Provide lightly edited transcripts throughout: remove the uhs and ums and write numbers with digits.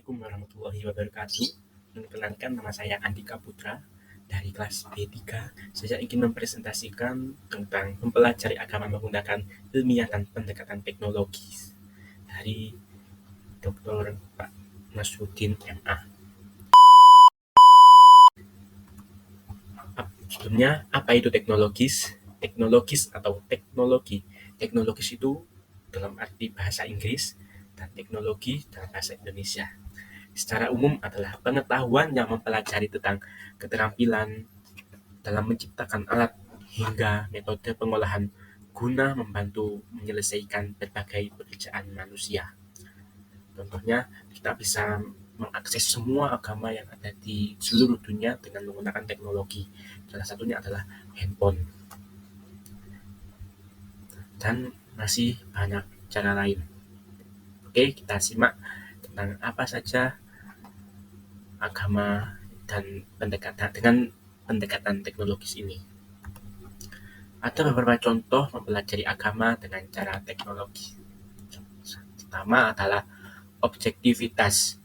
Assalamualaikum warahmatullahi wabarakatuh. Perkenalkan, nama saya Andika Putra dari kelas B3. Saya ingin mempresentasikan tentang mempelajari agama menggunakan ilmiah dan pendekatan teknologis dari Dr. Pak Nasruddin MA. Sebelumnya, apa itu teknologis? Teknologis atau teknologi. Teknologis itu dalam arti bahasa Inggris dan teknologi dalam bahasa Indonesia. Secara umum adalah pengetahuan yang mempelajari tentang keterampilan dalam menciptakan alat hingga metode pengolahan guna membantu menyelesaikan berbagai pekerjaan manusia. Contohnya, kita bisa mengakses semua agama yang ada di seluruh dunia dengan menggunakan teknologi. Salah satunya adalah handphone. Dan masih banyak cara lain. Oke, kita simak tentang apa saja agama dan pendekatan teknologis ini. Ada beberapa contoh mempelajari agama dengan cara teknologi. Pertama adalah objektivitas.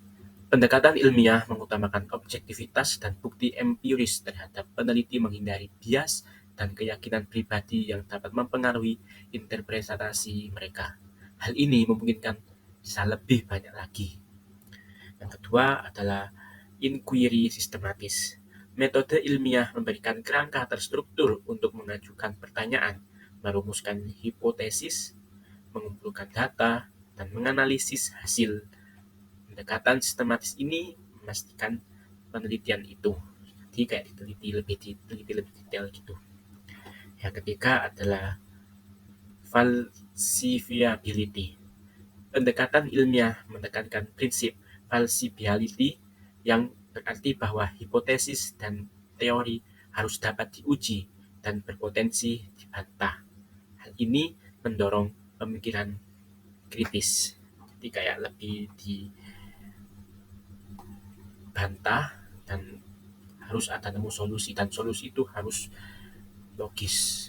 Pendekatan ilmiah mengutamakan objektivitas dan bukti empiris terhadap peneliti menghindari bias dan keyakinan pribadi yang dapat mempengaruhi interpretasi mereka. Hal ini memungkinkan bisa lebih banyak lagi. Yang kedua adalah inquiry sistematis. Metode ilmiah memberikan kerangka terstruktur untuk mengajukan pertanyaan, merumuskan hipotesis, mengumpulkan data, dan menganalisis hasil. Pendekatan sistematis ini memastikan penelitian itu. Jadi kayak diteliti lebih detail gitu. Yang ketiga adalah falsifiability. Pendekatan ilmiah menekankan prinsip falsifiability yang berarti bahwa hipotesis dan teori harus dapat diuji dan berpotensi dibantah. Hal ini mendorong pemikiran kritis. Jadi kayak lebih dibantah dan harus ada nemu solusi, dan solusi itu harus logis,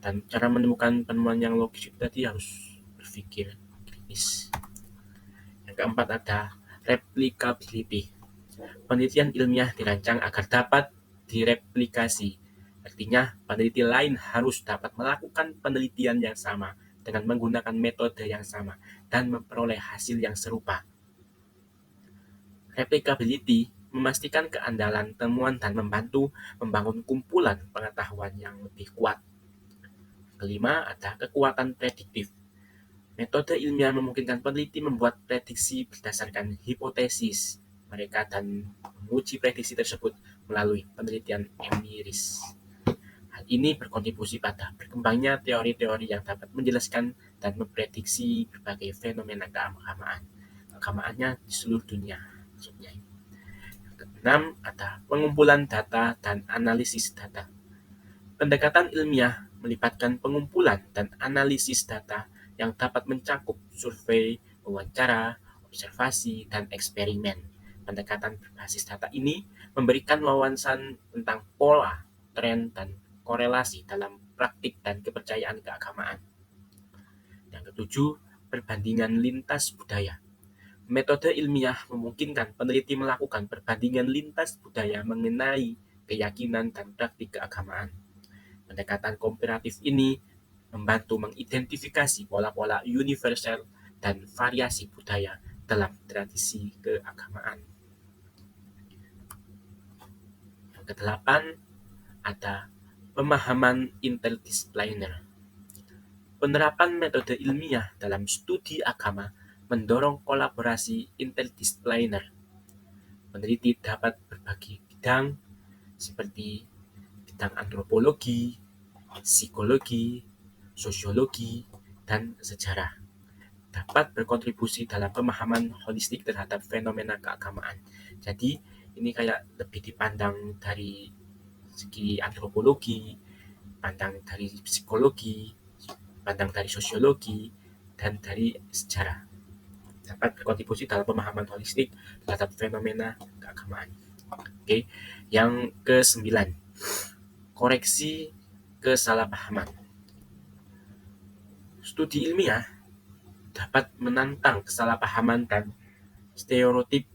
dan cara menemukan penemuan yang logis itu tadi harus berpikir kritis. Yang keempat ada replicability. Penelitian ilmiah dirancang agar dapat direplikasi. Artinya, peneliti lain harus dapat melakukan penelitian yang sama dengan menggunakan metode yang sama dan memperoleh hasil yang serupa. Replicability memastikan keandalan temuan dan membantu membangun kumpulan pengetahuan yang lebih kuat. Kelima, ada kekuatan prediktif. Metode ilmiah memungkinkan peneliti membuat prediksi berdasarkan hipotesis mereka dan menguji prediksi tersebut melalui penelitian empiris. Hal ini berkontribusi pada berkembangnya teori-teori yang dapat menjelaskan dan memprediksi berbagai fenomena keagamaannya di seluruh dunia. Maksudnya. Yang keenam, ada pengumpulan data dan analisis data. Pendekatan ilmiah melibatkan pengumpulan dan analisis data yang dapat mencakup survei, wawancara, observasi, dan eksperimen. Pendekatan berbasis data ini memberikan wawasan tentang pola, tren, dan korelasi dalam praktik dan kepercayaan keagamaan. Yang ketujuh, perbandingan lintas budaya. Metode ilmiah memungkinkan peneliti melakukan perbandingan lintas budaya mengenai keyakinan dan praktik keagamaan. Pendekatan komparatif ini membantu mengidentifikasi pola-pola universal dan variasi budaya dalam tradisi keagamaan. Yang kedelapan, ada pemahaman interdisipliner. Penerapan metode ilmiah dalam studi agama mendorong kolaborasi interdisipliner. Peneliti dapat berbagi bidang seperti bidang antropologi, psikologi, sosiologi, dan sejarah. Dapat berkontribusi dalam pemahaman holistik terhadap fenomena keagamaan. Jadi ini kayak lebih dipandang dari segi antropologi, pandang dari psikologi, pandang dari sosiologi, dan dari sejarah. Dapat berkontribusi dalam pemahaman holistik terhadap fenomena keagamaan. Oke, yang ke-9, koreksi kesalahpahaman. Studi ilmiah dapat menantang kesalahpahaman dan stereotip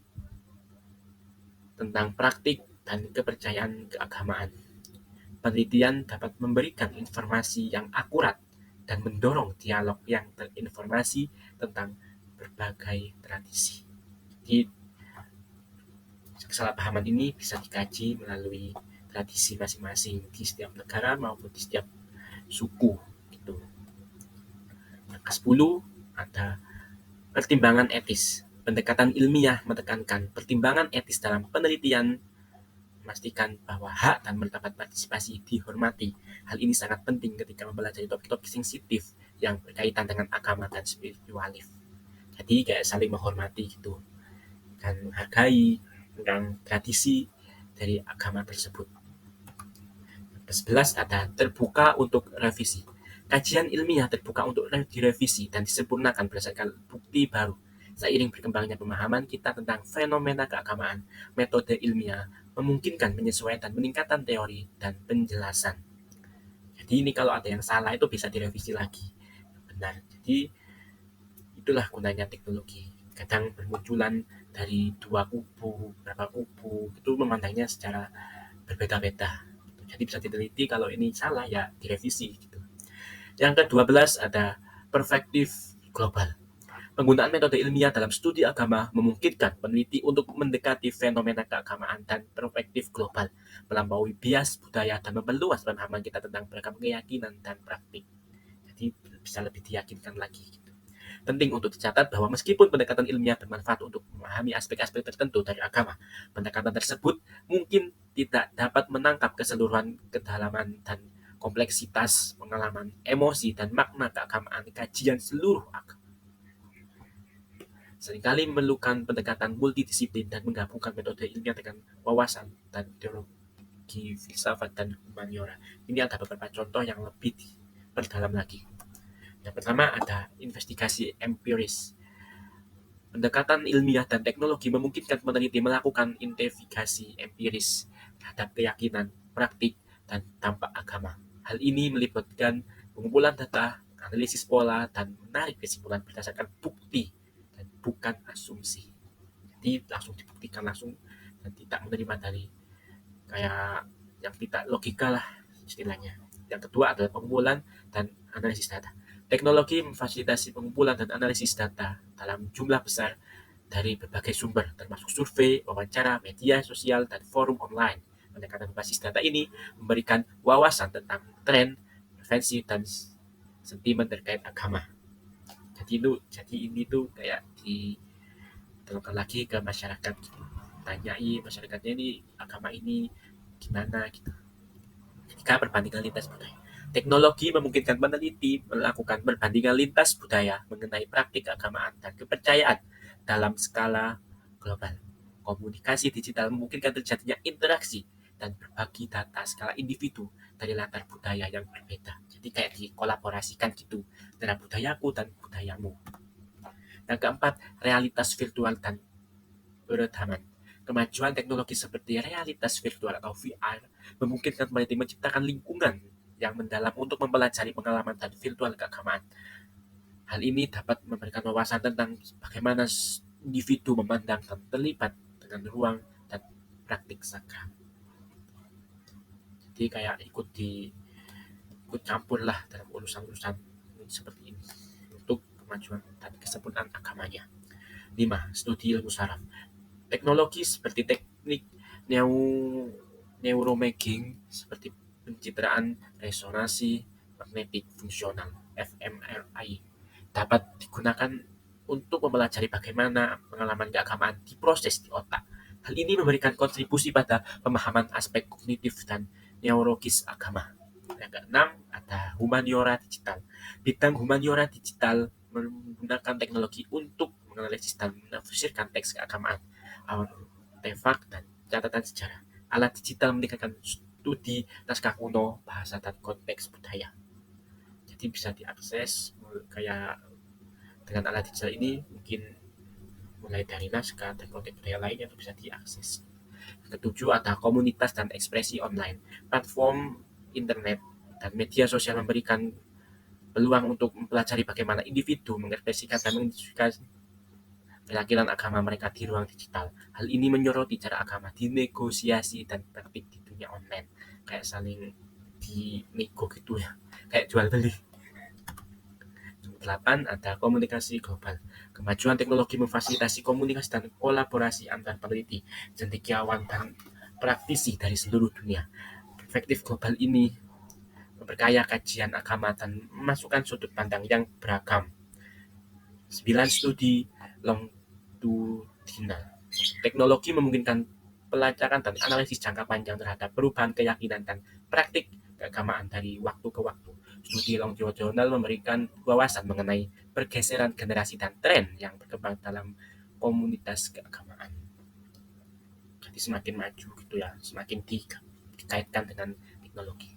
tentang praktik dan kepercayaan keagamaan. Penelitian dapat memberikan informasi yang akurat dan mendorong dialog yang terinformasi tentang berbagai tradisi. Jadi, kesalahpahaman ini bisa dikaji melalui tradisi masing-masing di setiap negara maupun di setiap suku. Gitu. Yang ke-10 ada pertimbangan etis. Pendekatan ilmiah menekankan pertimbangan etis dalam penelitian, memastikan bahwa hak dan martabat partisipasi dihormati. Hal ini sangat penting ketika mempelajari topik-topik sensitif yang berkaitan dengan agama dan spiritualis. Jadi kayak saling menghormati gitu, dan menghargai tentang tradisi dari agama tersebut. Ke-11 ada terbuka untuk revisi. Kajian ilmiah terbuka untuk direvisi dan disempurnakan berdasarkan bukti baru. Seiring berkembangnya pemahaman kita tentang fenomena keagamaan, metode ilmiah memungkinkan penyesuaian dan peningkatan teori dan penjelasan. Jadi ini kalau ada yang salah itu bisa direvisi lagi. Benar. Jadi itulah gunanya teknologi. Kadang bermunculan dari dua kubu, berapa kubu, itu memandangnya secara berbeda-beda. Jadi bisa diteliti, kalau ini salah ya direvisi gitu. Yang ke-12 ada perspektif global. Penggunaan metode ilmiah dalam studi agama memungkinkan peneliti untuk mendekati fenomena keagamaan dan perspektif global, melampaui bias budaya dan memperluas pemahaman kita tentang beragam keyakinan dan praktik. Jadi bisa lebih diyakinkan lagi. Penting untuk dicatat bahwa meskipun pendekatan ilmiah bermanfaat untuk memahami aspek-aspek tertentu dari agama, pendekatan tersebut mungkin tidak dapat menangkap keseluruhan kedalaman dan kompleksitas pengalaman, emosi, dan makna keagamaan kajian seluruh agama. Seringkali memerlukan pendekatan multidisiplin dan menggabungkan metode ilmiah dengan wawasan dan teologi, filsafat, dan humaniora. Ini ada beberapa contoh yang lebih diperdalam lagi. Yang pertama ada investigasi empiris. Pendekatan ilmiah dan teknologi memungkinkan peneliti melakukan investigasi empiris terhadap keyakinan, praktik, dan dampak agama. Hal ini melibatkan pengumpulan data, analisis pola, dan menarik kesimpulan berdasarkan bukti dan bukan asumsi. Jadi langsung dibuktikan langsung dan tidak menerima dari kayak yang tidak logika lah istilahnya. Yang kedua adalah pengumpulan dan analisis data. Teknologi memfasilitasi pengumpulan dan analisis data dalam jumlah besar dari berbagai sumber, termasuk survei, wawancara, media sosial, dan forum online. Pendekatan berbasis data ini memberikan wawasan tentang tren, preferensi, dan sentimen terkait agama. Jadi ini tuh kayak diterapkan lagi ke masyarakat, gitu. Tanyai masyarakatnya ini agama ini gimana gitu. Ketika perbandingan lintas budaya. Teknologi memungkinkan peneliti melakukan perbandingan lintas budaya mengenai praktik keagamaan dan kepercayaan dalam skala global. Komunikasi digital memungkinkan terjadinya interaksi dan berbagi data skala individu dari latar budaya yang berbeda. Jadi kayak dikolaborasikan gitu antara budayaku dan budayamu. Yang keempat, realitas virtual dan beretaman. Kemajuan teknologi seperti realitas virtual atau VR memungkinkan peneliti menciptakan lingkungan yang mendalam untuk mempelajari pengalaman dan virtual keagamaan. Hal ini dapat memberikan wawasan tentang bagaimana individu memandang dan terlibat dengan ruang dan praktik sakral. Jadi kayak ikut campur lah dalam urusan-urusan seperti ini untuk kemajuan dan kesempurnaan agamanya. 5. Studi ilmu saraf. Teknologi seperti teknik neuroimaging seperti pencitraan resonansi magnetik fungsional (fMRI) dapat digunakan untuk mempelajari bagaimana pengalaman keagamaan diproses di otak. Hal ini memberikan kontribusi pada pemahaman aspek kognitif dan neurologis agama. Yang keenam ada humaniora digital. Bidang humaniora digital menggunakan teknologi untuk menganalisis dan menafsirkan teks keagamaan, artefak, dan catatan sejarah. Alat digital meningkatkan studi naskah kuno, bahasa, dan konteks budaya. Jadi bisa diakses kayak dengan alat digital ini mungkin mulai dari naskah dan konteks budaya lainnya itu bisa diakses. Ketujuh ada komunitas dan ekspresi online. Platform internet dan media sosial memberikan peluang untuk mempelajari bagaimana individu mengekspresikan dan mendiskusikan keyakinan agama mereka di ruang digital. Hal ini menyoroti cara agama dinegosiasi dan praktik di dunia online, kayak saling dinego gitu ya, kayak jual beli. 8. Ada komunikasi global. Kemajuan teknologi memfasilitasi komunikasi dan kolaborasi antar peneliti, cendekiawan, dan praktisi dari seluruh dunia. Perspektif global ini memperkaya kajian agama dan memasukkan sudut pandang yang beragam. 9. Studi longitudinal. Teknologi memungkinkan pelacakan dan analisis jangka panjang terhadap perubahan keyakinan dan praktik keagamaan dari waktu ke waktu. Studi longitudinal memberikan wawasan mengenai pergeseran generasi dan tren yang berkembang dalam komunitas keagamaan. Jadi semakin maju gitu ya, semakin dikaitkan dengan teknologi.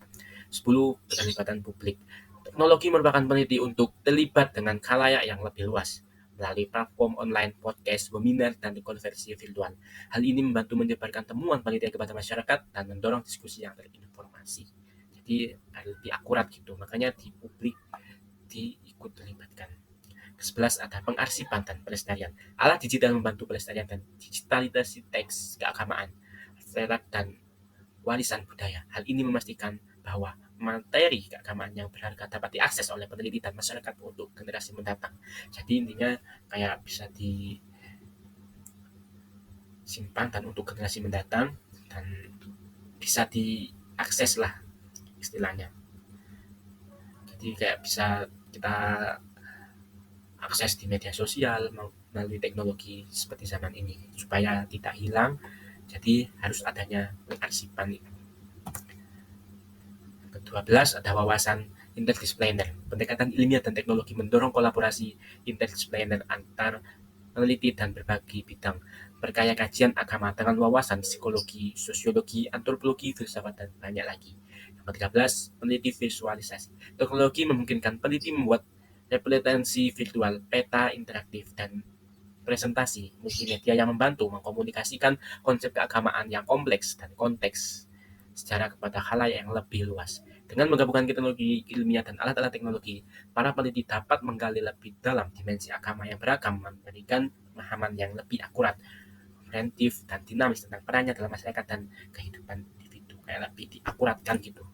10. Keterlibatan publik. Teknologi merupakan peneliti untuk terlibat dengan khalayak yang lebih luas melalui platform online, podcast, webinar, dan konferensi virtual. Hal ini membantu menyebarkan temuan penelitian kepada masyarakat dan mendorong diskusi yang terinformasi. Jadi lebih akurat gitu, makanya di publik diikut terlibatkan. Ke-11 ada pengarsipan dan pelestarian. Alat digital membantu pelestarian dan digitalisasi teks keagamaan, artefak, dan warisan budaya. Hal ini memastikan bahwa materi keagamaan yang berharga dapat diakses oleh peneliti dan masyarakat untuk generasi mendatang. Jadi intinya kayak bisa disimpan dan untuk generasi mendatang dan bisa diakses lah istilahnya. Jadi kayak bisa kita akses di media sosial melalui teknologi seperti zaman ini supaya tidak hilang. Jadi harus adanya pengarsipan. Ke-12 ada wawasan interdisipliner. Pendekatan ilmiah dan teknologi mendorong kolaborasi interdisipliner antar peneliti dan berbagi bidang. Berkaya kajian agama dengan wawasan psikologi, sosiologi, antropologi, filsafat, dan banyak lagi. Yang ke-13, peneliti visualisasi. Teknologi memungkinkan peneliti membuat representasi virtual, peta interaktif, dan presentasi multimedia yang membantu mengkomunikasikan konsep keagamaan yang kompleks dan konteks secara kepada khalayak yang lebih luas. Dengan menggabungkan teknologi ilmiah dan alat-alat teknologi, para peneliti dapat menggali lebih dalam dimensi agama yang beragam, memberikan pemahaman yang lebih akurat, komprehensif, dan dinamis tentang perannya dalam masyarakat dan kehidupan individu, kayak lebih diakuratkan gitu.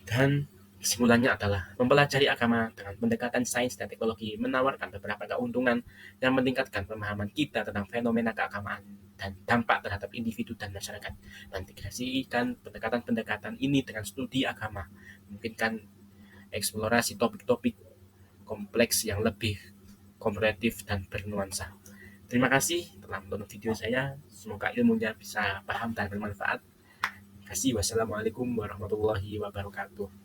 Dan kesimpulannya adalah mempelajari agama dengan pendekatan sains dan teknologi menawarkan beberapa keuntungan yang meningkatkan pemahaman kita tentang fenomena keagamaan dan dampak terhadap individu dan masyarakat. Mengintegrasikan pendekatan-pendekatan ini dengan studi agama memungkinkan eksplorasi topik-topik kompleks yang lebih komprehensif dan bernuansa. Terima kasih telah menonton video saya. Semoga ilmunya bisa paham dan bermanfaat. Terima kasih. Wassalamualaikum warahmatullahi wabarakatuh.